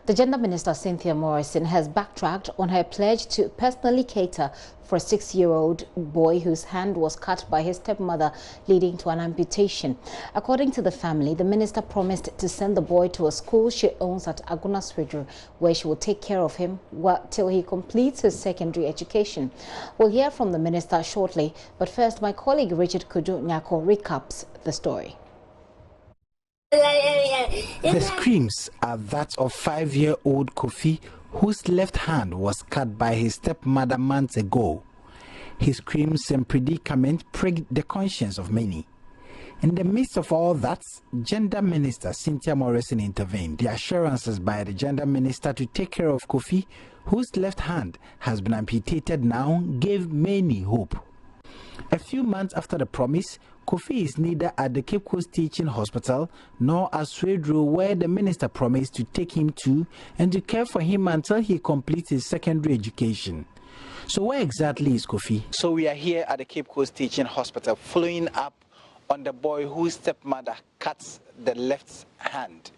The Gender Minister, Cynthia Morrison, has backtracked on her pledge to personally cater for a 6-year-old boy whose hand was cut by his stepmother, leading to an amputation. According to the family, the minister promised to send the boy to a school she owns at Aguna Swedru, where she will take care of him till he completes his secondary education. We'll hear from the minister shortly, but first, my colleague Richard Kudu Nyako recaps the story. The screams are that of 5-year-old Kofi, whose left hand was cut by his stepmother months ago. His screams and predicament pricked the conscience of many. In the midst of all that, Gender Minister Cynthia Morrison intervened. The assurances by the Gender Minister to take care of Kofi, whose left hand has been amputated now, gave many hope. A few months after the promise, Kofi is neither at the Cape Coast Teaching Hospital nor at Swedru, where the minister promised to take him to and to care for him until he completes his secondary education. So where exactly is Kofi? So we are here at the Cape Coast Teaching Hospital, following up on the boy whose stepmother cuts the left hand.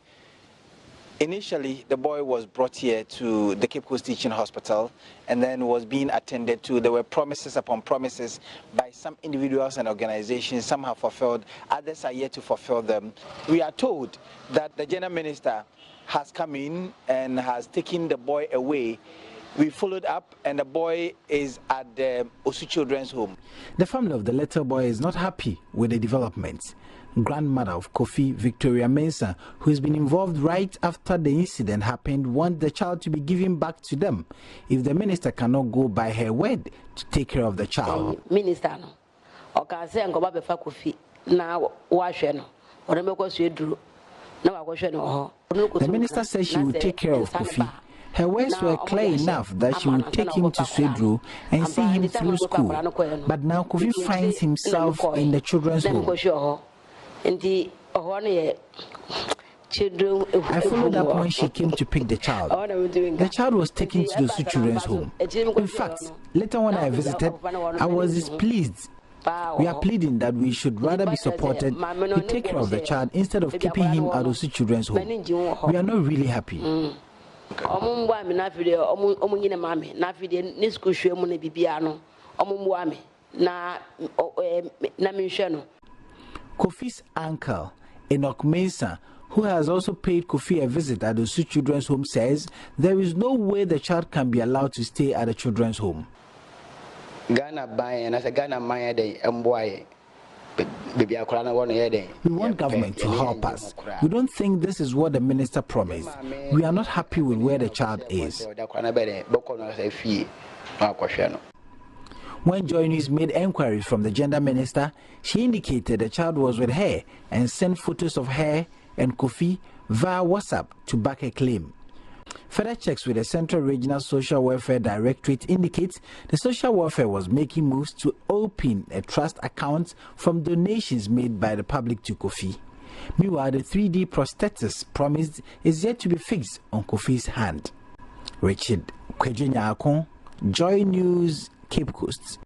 Initially, the boy was brought here to the Cape Coast Teaching Hospital and then was being attended to. There were promises upon promises by some individuals and organizations. Some have fulfilled, others are yet to fulfill them. We are told that the Gender Minister has come in and has taken the boy away. We followed up and the boy is at the Osu Children's Home. The family of the little boy is not happy with the developments. Grandmother of Kofi, Victoria Mensah, who has been involved right after the incident happened, wants the child to be given back to them if the minister cannot go by her word to take care of the child. Minister, no, the minister says she will take care of Kofi. Her words were clear enough that she would take him to Swedru and see him through school. But now Kofi finds himself in the children's home. I followed up when she came to pick the child. The child was taken to the children's home. In fact, later when I visited, I was displeased. We are pleading that we should rather be supported to take care of the child instead of keeping him at the children's home. We are not really happy. Kofi's uncle, Enoch Mensah, who has also paid Kofi a visit at the children's home, says there is no way the child can be allowed to stay at the children's home. We want government to help us. We don't think this is what the minister promised. We are not happy with where the child is. When JoyNews made enquiries from the Gender Minister, she indicated the child was with her and sent photos of her and Kofi via WhatsApp to back her claim. Further checks with the Central Regional Social Welfare Directorate indicates the social welfare was making moves to open a trust account from donations made by the public to Kofi. Meanwhile, the 3D prosthesis promised is yet to be fixed on Kofi's hand. Richard Kudu Nyako, JoyNews, Cape Coast.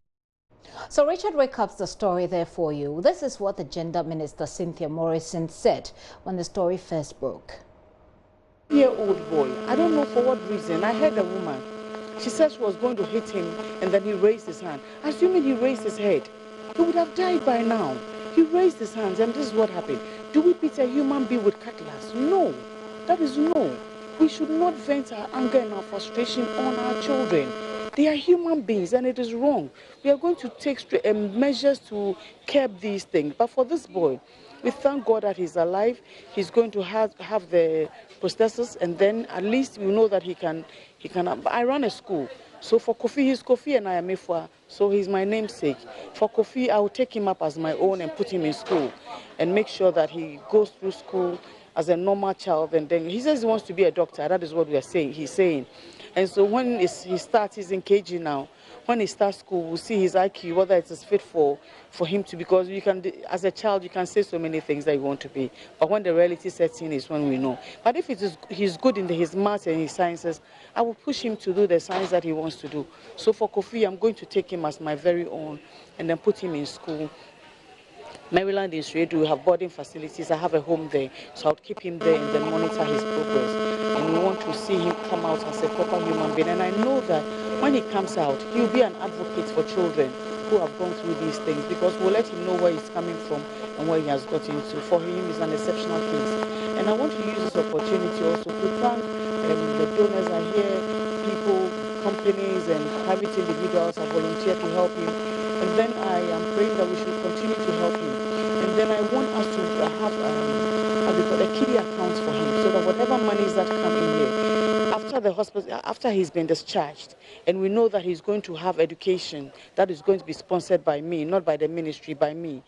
So Richard recaps the story there for you. This is what the Gender Minister Cynthia Morrison said when the story first broke. Year-old boy, I don't know for what reason. I heard a woman. She said she was going to hit him and then he raised his hand. Assuming he raised his head, he would have died by now. He raised his hands and this is what happened. Do we pit a human being with cutlass? No. That is no. We should not vent our anger and our frustration on our children. They are human beings and it is wrong. We are going to take measures to curb these things. But for this boy, we thank God that he's alive. He's going to have the prosthesis and then at least we know that he can. I run a school. So for Kofi, he's Kofi and I am Ifwa. So he's my namesake. For Kofi, I will take him up as my own and put him in school and make sure that he goes through school as a normal child. And then he says he wants to be a doctor. That is what we are saying. He's saying. And so when he starts, he's in KG now. When he starts school, we'll see his IQ, whether it is fit for him to, because you can, as a child, you can say so many things that you want to be. But when the reality sets in is when we know. But if he's good in his maths and his sciences, I will push him to do the science that he wants to do. So for Kofi, I'm going to take him as my very own and then put him in school Maryland in Suedu, we have boarding facilities. I have a home there, so I'll keep him there and then monitor his progress. And we want to see him come out as a proper human being. And I know that when he comes out, he'll be an advocate for children who have gone through these things, because we'll let him know where he's coming from and where he has got into. For him, it's an exceptional case. And I want to use this opportunity also to thank the donors are here, people, companies and private individuals have volunteered to help him. And then I am praying that we should continue to help him. And then I want us to have a kiddie account for him, so that whatever monies that come in here, after the hospital, after he's been discharged, and we know that he's going to have education that is going to be sponsored by me, not by the ministry, by me.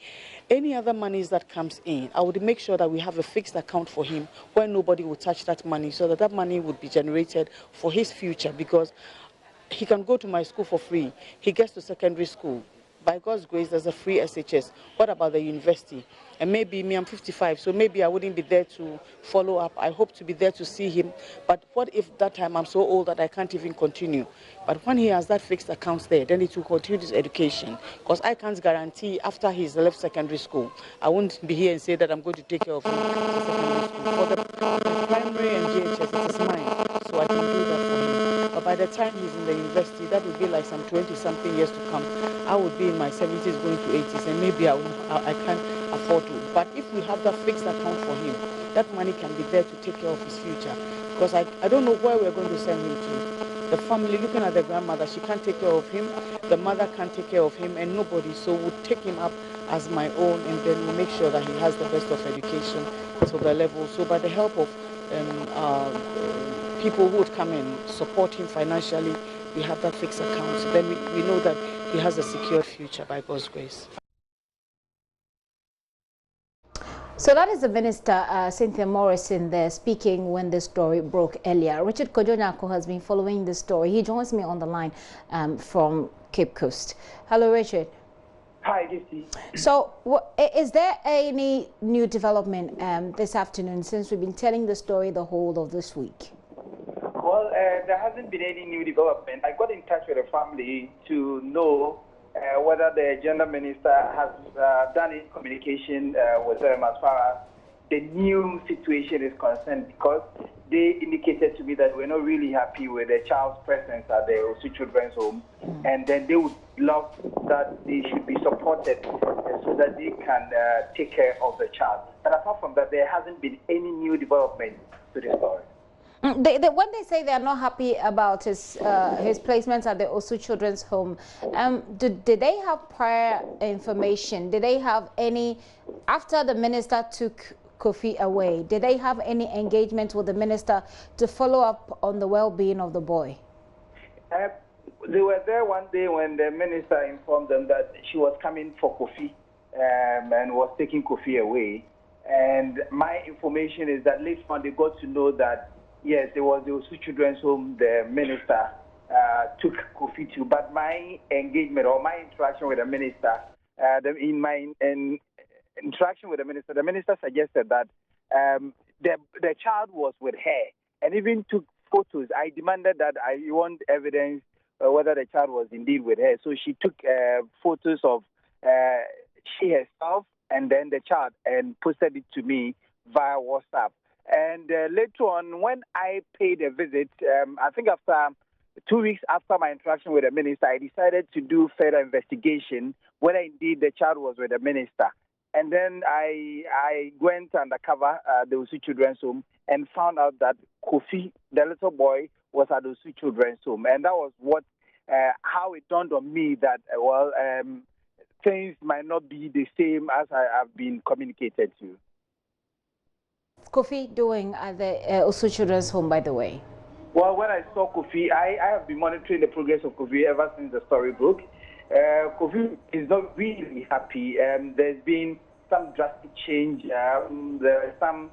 Any other monies that comes in, I would make sure that we have a fixed account for him where nobody will touch that money, so that that money would be generated for his future, because he can go to my school for free. He gets to secondary school. By God's grace, there's a free SHS. What about the university? And maybe me, I'm 55, so maybe I wouldn't be there to follow up. I hope to be there to see him. But what if that time I'm so old that I can't even continue? But when he has that fixed account there, then it will continue his education. Because I can't guarantee after he's left secondary school, I won't be here and say that I'm going to take care of him after secondary school. For the primary and JHS, it is mine, so I can do that for him. But by the time he's in the university, that will be like some 20-something years to come. I would be in my 70s going to 80s, and maybe I can't afford to. But if we have that fixed account for him, that money can be there to take care of his future. Because I don't know where we're going to send him to. The family, looking at the grandmother, she can't take care of him. The mother can't take care of him, and nobody. So we'll take him up as my own, and then we'll make sure that he has the best of education to the level. So by the help of people who would come and support him financially, we have that fixed account. So then we know that he has a secured future by God's grace. So that is the Minister, Cynthia Morrison, there speaking when the story broke earlier. Richard Kojonyako has been following this story. He joins me on the line from Cape Coast. Hello, Richard. Hi, Gifty. So is there any new development this afternoon, since we've been telling the story the whole of this week? Well, there hasn't been any new development. I got in touch with the family to know whether the gender minister has done any communication with them as far as the new situation is concerned, because they indicated to me that we're not really happy with the child's presence at the Osu Children's Home, and then they would love that they should be supported so that they can take care of the child. But apart from that, there hasn't been any new development to the story. When they say they are not happy about his placements at the Osu Children's Home, did they have prior information? Did they have any, after the minister took Kofi away, did they have any engagement with the minister to follow up on the well-being of the boy? They were there one day when the minister informed them that she was coming for Kofi and was taking Kofi away. And my information is that later on they got to know that yes, there was the Osu Children's Home the minister took Kofi to. But my engagement or my interaction with the minister, interaction with the minister suggested that the child was with her and even took photos. I demanded that I want evidence whether the child was indeed with her. So she took photos of she herself and then the child and posted it to me via WhatsApp. And later on, when I paid a visit, I think after 2 weeks after my interaction with the minister, I decided to do further investigation whether indeed the child was with the minister. And then I went undercover at the Osu Children's Home and found out that Kofi, the little boy, was at the Osu Children's Home. And that was how it dawned on me that, things might not be the same as I have been communicated to. Kofi doing at the Osu Children's Home, by the way? Well, when I saw Kofi, I have been monitoring the progress of Kofi ever since the story broke. Kofi is not really happy. There's been some drastic change. There are some...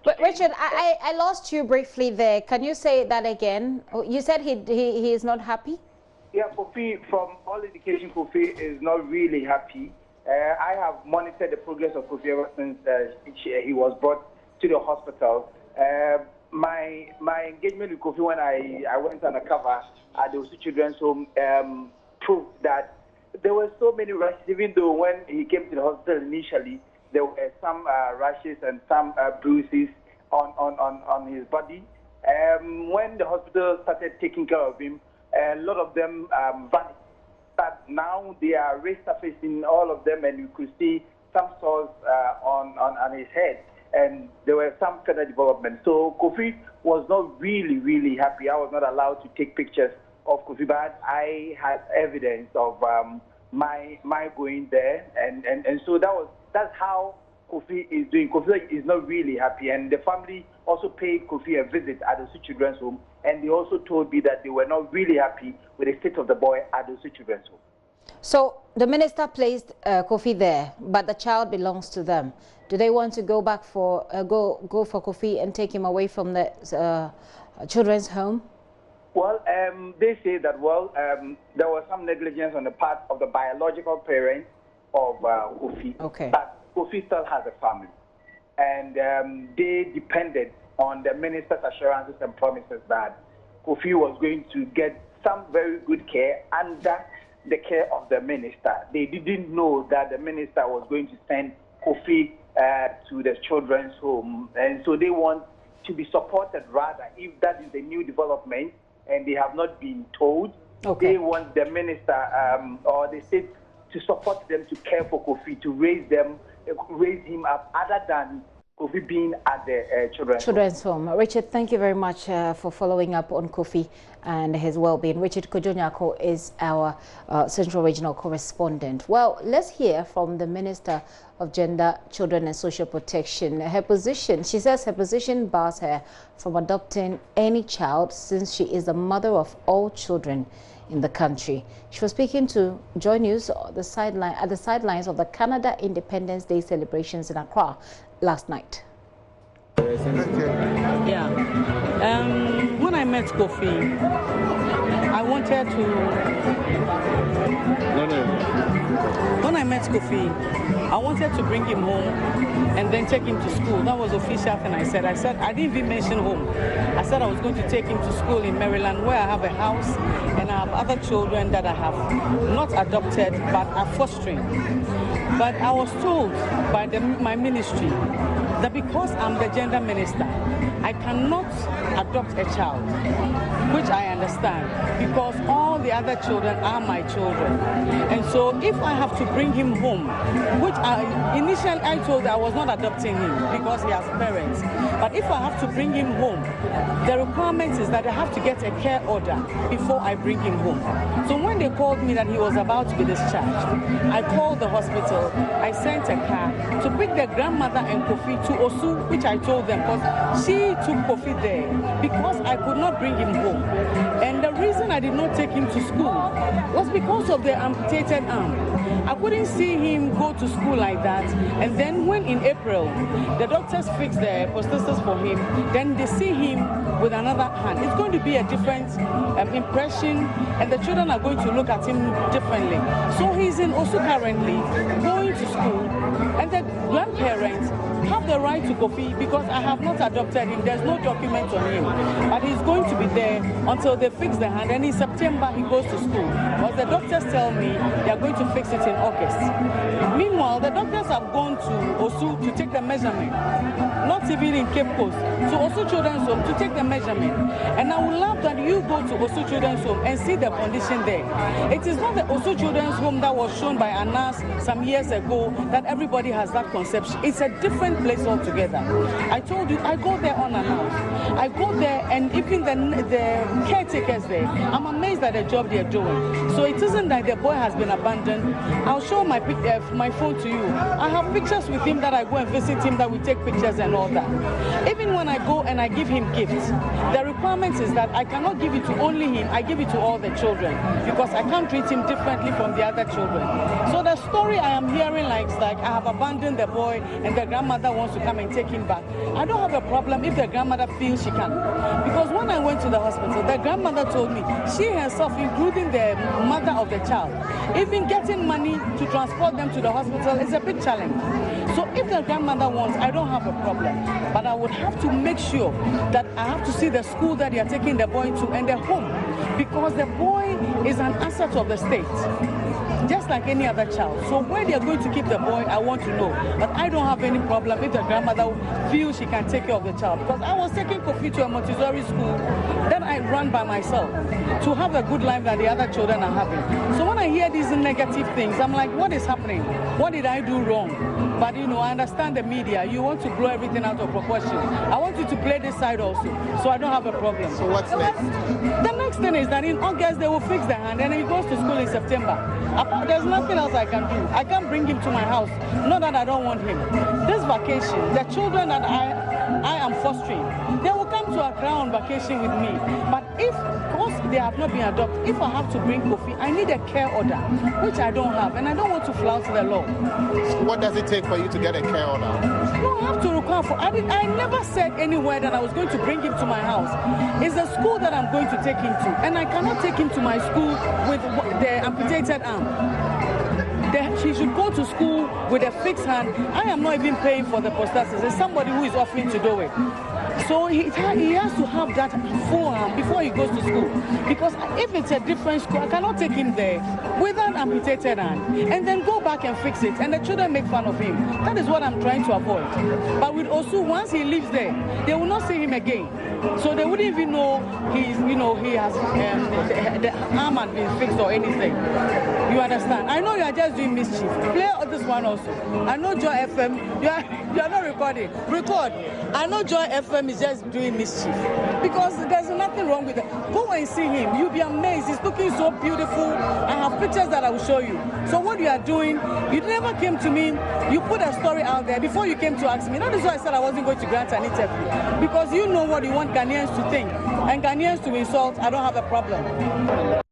But Richard, I lost you briefly there. Can you say that again? You said he is not happy? Yeah, Kofi, from all indication, Kofi is not really happy. I have monitored the progress of Kofi ever since he was brought to the hospital. My engagement with Kofi when I went undercover at the Osu Children's Home proved that there were so many rashes, even though when he came to the hospital initially, there were some rashes and some bruises on his body. When the hospital started taking care of him, a lot of them vanished. But now they are resurfacing, all of them, and you could see some sores on his head, and there were some further development. So Kofi was not really happy. I was not allowed to take pictures of Kofi, but I had evidence of my going there, and so that's how Kofi is doing. Kofi is not really happy, and the family also paid Kofi a visit at the children's home, and they also told me that they were not really happy with the state of the boy at the children's home. So the minister placed Kofi there, but the child belongs to them. Do they want to go back for go for Kofi and take him away from the children's home? Well, they say that there was some negligence on the part of the biological parents of Kofi. Okay. But Kofi still has a family, and they depended on the minister's assurances and promises that Kofi was going to get some very good care under the care of the minister. They didn't know that the minister was going to send Kofi to the children's home, and so they want to be supported rather, if that is a new development and they have not been told. Okay. They want the minister or the state to support them to care for Kofi, to raise him up, other than Kofi being at the children's home. Richard, thank you very much for following up on Kofi and his well-being. Richard Kojonyako is our Central Regional Correspondent. Well, let's hear from the Minister of Gender, Children and Social Protection. She says her position bars her from adopting any child since she is the mother of all children in the country. She was speaking to JoyNews at the sidelines of the Canada Independence Day celebrations in Accra last night. Yeah. When I met Kofi, I wanted to... When I met Kofi, I wanted to bring him home and then take him to school. That was the official thing I said. I didn't even mention home. I said I was going to take him to school in Maryland, where I have a house and I have other children that I have not adopted but are fostering. But I was told by my ministry that because I'm the gender minister, I cannot adopt a child, which I understand, because all the other children are my children. And so if I have to bring him home, which initially I told I was not adopting him because he has parents, but if I have to bring him home, the requirement is that I have to get a care order before I bring him home. So when they called me that he was about to be discharged, I called the hospital, I sent a car to pick the grandmother and Kofi to Osu, which I told them, because she took Kofi there because I could not bring him home. And the reason I did not take him to school was because of the amputated arm. I couldn't see him go to school like that. And then when in April, the doctors fixed the prosthesis for him, then they see him with another hand. It's going to be a different impression, and the children are going to look at him differently. So he's in Osu currently, going to school, and the grandparents have the right to Kofi because I have not adopted him. There's no document on him. But he's going to be there until they fix the hand. And in September, he goes to school. But the doctors tell me they are going to fix it in August. Meanwhile, the doctors have gone to Osu to take the measurement. Not even in Cape Coast. To Osu Children's Home to take the measurement. And I would love that you go to Osu Children's Home and see the condition there. It is not the Osu Children's Home that was shown by Anas some years ago that everybody has that conception. It's a different place altogether. I told you, I go there unannounced. I go there, and even the caretakers there, I'm amazed at the job they're doing. So it isn't that the boy has been abandoned. I'll show my phone to you. I have pictures with him that I go and visit him, that we take pictures and all that. Even when I go and I give him gifts, the requirement is that I cannot give it to only him, I give it to all the children, because I can't treat him differently from the other children. So the story I am hearing like I have abandoned the boy and the grandmother wants to come and take him back. I don't have a problem if the grandmother feels she can. Because when I went to the hospital, the grandmother told me she herself, including the mother of the child, even getting money to transport them to the hospital is a big challenge. So if the grandmother wants, I don't have a problem. But I would have to make sure that I have to see the school that they are taking the boy to and the home. Because the boy is an asset of the state. just like any other child. So where they are going to keep the boy, I want to know. But I don't have any problem if the grandmother feels she can take care of the child. Because I was taking Kofi to a Montessori school, then I run by myself to have a good life that the other children are having. So when I hear these negative things, I'm like, what is happening? What did I do wrong? But you know, I understand the media. You want to blow everything out of proportion. I want you to play this side also, so I don't have a problem. So what's next? The next thing is that in August they will fix the hand, and he goes to school in September. There's nothing else I can do. I can't bring him to my house. Not that I don't want him. This vacation, the children that I am fostering, they will come to Accra on vacation with me. But if, because they have not been adopted, if I have to bring Kofi, I need a care order, which I don't have, and I don't want to flout the law. So what does it take for you to get a care order? No, I have to require for. I never said anywhere that I was going to bring him to my house. It's the school that I'm going to take him to, and I cannot take him to my school with the amputated arm. He should go to school with a fixed hand. I am not even paying for the prosthesis. It's somebody who is offering to do it. So he has to have that full arm before he goes to school. Because if it's a different school, I cannot take him there with an amputated hand and then go back and fix it. And the children make fun of him. That is what I'm trying to avoid. But with Osu, once he leaves there, they will not see him again. So they wouldn't even know he has the arm had been fixed or anything. You understand? I know you are just doing mischief. Play this one also. I know Joy FM. You are not recording. Record. I know Joy FM is just doing mischief because there's nothing wrong with it. Go and see him. You'll be amazed. He's looking so beautiful. I have pictures that I will show you. So what you are doing, you never came to me. You put a story out there before you came to ask me. That is why I said I wasn't going to grant an interview, because you know what you want Ghanaians to think, and Ghanaians to insult. I don't have a problem.